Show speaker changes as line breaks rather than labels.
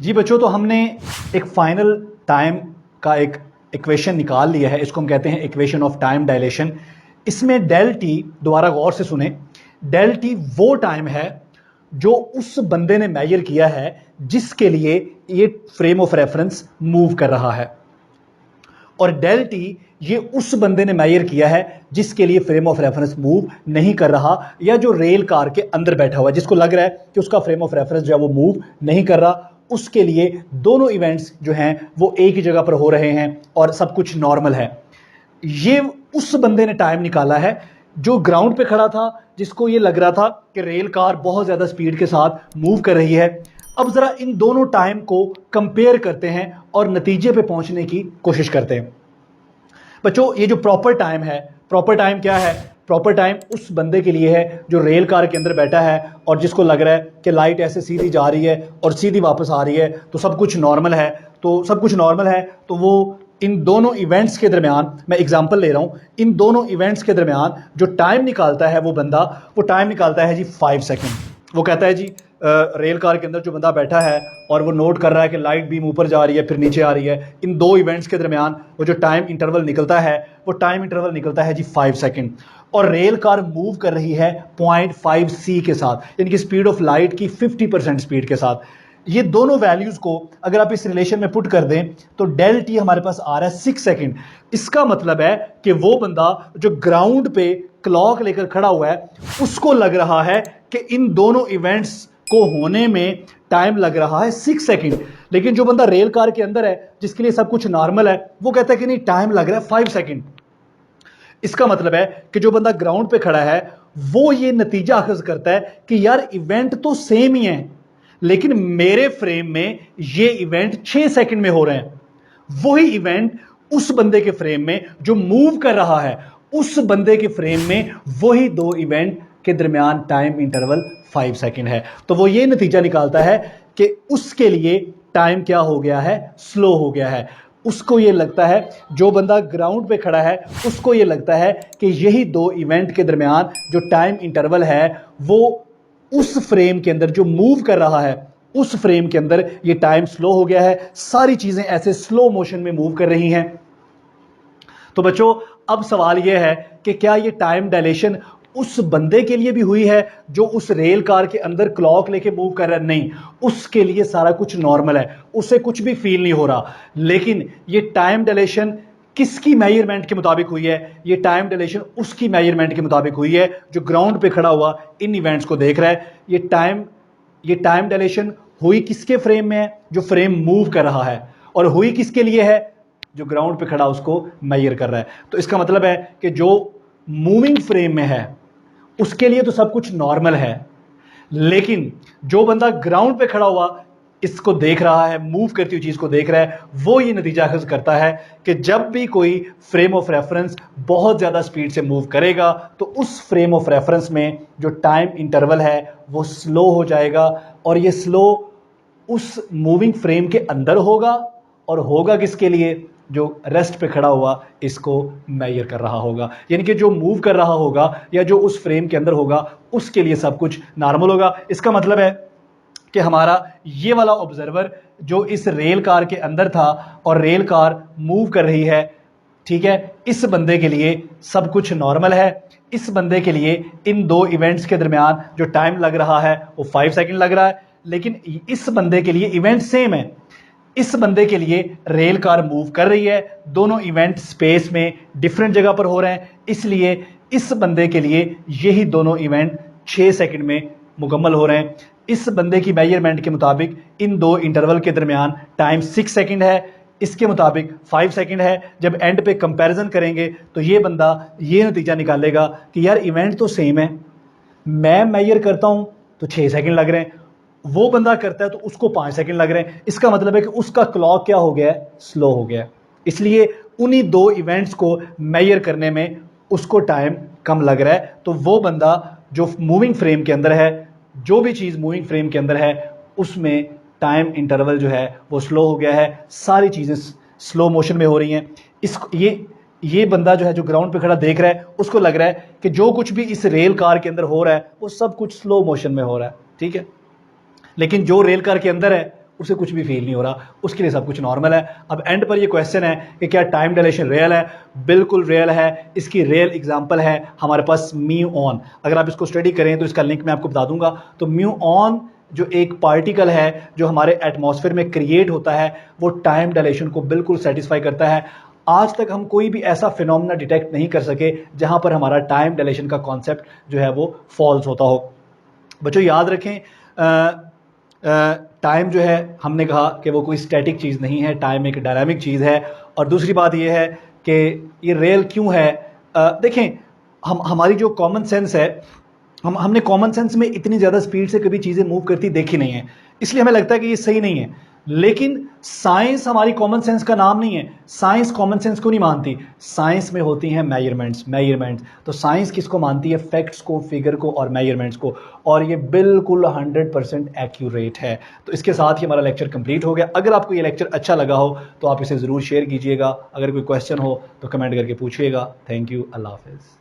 जी बच्चों, तो हमने एक फाइनल टाइम का एक इक्वेशन निकाल लिया है। इसको हम कहते हैं इक्वेशन ऑफ टाइम डायलेशन। इसमें डेल टी, दोबारा गौर से सुने, डेल टी वो टाइम है जो उस बंदे ने मेजर किया है जिसके लिए ये फ्रेम ऑफ रेफरेंस मूव कर रहा है, और डेल टी ये उस बंदे ने मेजर किया है जिसके लिए फ्रेम ऑफ रेफरेंस मूव नहीं कर रहा, या जो रेल कार के अंदर बैठा हुआ है जिसको लग रहा है कि उसका फ्रेम ऑफ रेफरेंस जो है वो मूव नहीं कर रहा, उसके लिए दोनों इवेंट्स जो हैं वो एक ही जगह पर हो रहे हैं और सब कुछ नॉर्मल है। ये उस बंदे ने टाइम निकाला है जो ग्राउंड पे खड़ा था, जिसको ये लग रहा था कि रेल कार बहुत ज्यादा स्पीड के साथ मूव कर रही है। अब जरा इन दोनों टाइम को कंपेयर करते हैं और नतीजे पे पहुंचने की कोशिश करते हैं। बच्चों, ये जो प्रॉपर टाइम है, प्रॉपर टाइम क्या है? प्रॉपर टाइम उस बंदे के लिए है जो रेल कार के अंदर बैठा है और जिसको लग रहा है कि लाइट ऐसे सीधी जा रही है और सीधी वापस आ रही है, तो सब कुछ नॉर्मल है। तो सब कुछ नॉर्मल है तो वो इन दोनों इवेंट्स के दरमियान, मैं एग्जांपल ले रहा हूं, इन दोनों इवेंट्स के दरमियान जो टाइम निकालता है वो बंदा, वो टाइम निकालता है जी 5 सेकंड। वो कहता है जी रेल कार के अंदर जो बंदा बैठा है और वो नोट कर रहा है कि लाइट बीम ऊपर जा रही है फिर नीचे आ रही है, इन दो इवेंट्स के दरमियान वो जो टाइम इंटरवल निकलता है वो टाइम इंटरवल निकलता है जी 5 सेकंड। और रेल कार मूव कर रही है 0.5 c के साथ, यानी कि स्पीड ऑफ लाइट की 50% स्पीड के साथ। ये दोनों वैल्यूज को अगर आप इस रिलेशन में पुट कर दें तो डेल टी हमारे पास आ रहा है 6 सेकंड। इसका मतलब है कि वो बंदा जो ग्राउंड पे क्लॉक लेकर खड़ा हुआ है उसको लग रहा है कि इन दोनों इवेंट्स को होने में टाइम लग रहा है 6 सेकंड, लेकिन जो बंदा रेल कार के अंदर है जिसके लिए सब कुछ नॉर्मल है वो कहता है कि नहीं, टाइम लग रहा है 5 सेकंड। इसका मतलब है कि जो बंदा ग्राउंड पे खड़ा है वो ये नतीजा अखज करता है कि यार इवेंट तो सेम ही है, लेकिन मेरे फ्रेम में ये इवेंट 6 सेकंड में हो रहे हैं। वही इवेंट उस बंदे के फ्रेम में जो मूव कर रहा है, उस बंदे के फ्रेम में वही दो इवेंट के दरमियान टाइम इंटरवल 5 सेकंड है। तो वो ये नतीजा निकालता है कि उसके लिए टाइम क्या हो गया है, स्लो हो गया है। उसको ये लगता है, जो बंदा ग्राउंड पे खड़ा है उसको ये लगता है कि यही दो इवेंट के दरमियान जो टाइम इंटरवल है वो उस फ्रेम के अंदर जो मूव कर रहा है उस फ्रेम के अंदर ये टाइम स्लो हो गया है। सारी चीजें ऐसे स्लो मोशन में मूव कर रही हैं। तो बच्चों, अब सवाल यह है कि क्या ये टाइम डायलेशन उस बंदे के लिए भी हुई है जो उस रेल कार के अंदर क्लॉक लेके मूव कर रहा है? नहीं, उसके लिए सारा कुछ नॉर्मल है, उसे कुछ भी फील नहीं हो रहा। लेकिन ये टाइम डायलेशन किसकी मेजरमेंट के मुताबिक हुई है? ये टाइम डायलेशन उसकी मेजरमेंट के मुताबिक हुई है जो ग्राउंड पे खड़ा हुआ इन इवेंट्स को देख रहा है। ये टाइम डायलेशन हुई किसके फ्रेम में है? जो फ्रेम मूव कर रहा है। और हुई किसके लिए है? जो ग्राउंड पे खड़ा उसको मेजर कर रहा है। तो इसका मतलब है कि जो मूविंग फ्रेम में है उसके लिए तो सब कुछ नॉर्मल है, लेकिन जो बंदा ग्राउंड पे खड़ा हुआ इसको देख रहा है, मूव करती हुई चीज को देख रहा है, वो ये नतीजा अखज करता है कि जब भी कोई फ्रेम ऑफ रेफरेंस बहुत ज्यादा स्पीड से मूव करेगा तो उस फ्रेम ऑफ रेफरेंस में जो टाइम इंटरवल है वो स्लो हो जाएगा। और ये स्लो उस मूविंग फ्रेम के अंदर होगा, और होगा किसके लिए? जो रेस्ट पे खड़ा हुआ इसको मेजर कर रहा होगा, यानी कि जो मूव कर रहा होगा या जो उस फ्रेम के अंदर होगा उसके लिए सब कुछ नॉर्मल होगा। इसका मतलब है कि हमारा ये वाला ऑब्जर्वर जो इस रेल कार के अंदर था और रेल कार मूव कर रही है, ठीक है, इस बंदे के लिए सब कुछ नॉर्मल है। इस बंदे के लिए इन दो इवेंट्स के दरमियान जो टाइम लग रहा है वो 5 सेकंड लग रहा है, लेकिन इस बंदे के लिए इवेंट सेम है। इस बंदे के लिए रेल कार मूव कर रही है, दोनों इवेंट स्पेस में डिफरेंट जगह पर हो रहे हैं, इसलिए इस बंदे के लिए यही दोनों इवेंट 6 सेकंड में मुकम्मल हो रहे हैं। इस बंदे की मेजरमेंट के मुताबिक इन दो इंटरवल के दरमियान टाइम 6 सेकंड है, इसके मुताबिक 5 सेकंड है। जब एंड पे कंपैरिजन करेंगे तो ये बंदा ये नतीजा निकालेगा कि यार इवेंट तो सेम है, मैं मेजर करता हूं तो 6 सेकंड लग रहे हैं, वो बंदा करता है तो उसको 5 सेकंड लग रहे हैं। इसका मतलब है कि उसका क्लॉक क्या हो गया है? स्लो हो गया है। इसलिए उन्हीं दो इवेंट्स को मेजर करने में उसको टाइम कम लग रहा है। तो वो बंदा जो मूविंग फ्रेम के अंदर है, जो भी चीज मूविंग फ्रेम के अंदर है उसमें टाइम इंटरवल जो है वो स्लो हो गया है, सारी चीजें स्लो मोशन में हो रही हैं। ये बंदा जो है जो ग्राउंड पे खड़ा देख रहा है उसको लग रहा है कि जो कुछ भी इस रेल कार के अंदर हो रहा है वो सब कुछ स्लो मोशन में हो रहा है, ठीक है। लेकिन जो रेल कार के अंदर है उसे कुछ भी फील नहीं हो रहा, उसके लिए सब कुछ नॉर्मल है। अब एंड पर ये क्वेश्चन है कि क्या टाइम डायलेशन रियल है? बिल्कुल रियल है। इसकी रियल एग्जांपल है हमारे पास म्यू-ऑन। अगर आप इसको स्टडी करें तो इसका लिंक मैं आपको बता दूंगा। तो म्यू-ऑन जो एक पार्टिकल है जो हमारे एटमॉस्फेयर में क्रिएट होता है, वो टाइम डायलेशन को बिल्कुल सेटिस्फाई करता है। आज तक हम कोई भी ऐसा फिनोमेना डिटेक्ट नहीं कर सके जहां पर हमारा टाइम डायलेशन का कॉन्सेप्ट जो है वो फॉल्स होता हो। बच्चों याद रखें, टाइम जो है हमने कहा कि वो कोई स्टैटिक चीज़ नहीं है, टाइम एक डायनामिक चीज़ है। और दूसरी बात ये है कि ये रियल क्यों है। देखें, हमारी जो कॉमन सेंस है, हमने कॉमन सेंस में इतनी ज़्यादा स्पीड से कभी चीज़ें मूव करती देखी नहीं है, इसलिए हमें लगता है कि ये सही नहीं है। लेकिन साइंस हमारी कॉमन सेंस का नाम नहीं है। साइंस कॉमन सेंस को नहीं मानती, साइंस में होती हैं मेजरमेंट्स। तो साइंस किसको मानती है? फैक्ट्स को, फिगर को और मेजरमेंट्स को। और ये बिल्कुल 100% एक्यूरेट है। तो इसके साथ ही हमारा लेक्चर कंप्लीट हो गया। अगर आपको ये लेक्चर अच्छा लगा हो तो आप इसे ज़रूर शेयर कीजिएगा। अगर कोई क्वेश्चन हो तो कमेंट करके पूछिएगा। Thank you. अल्लाह हाफिज़।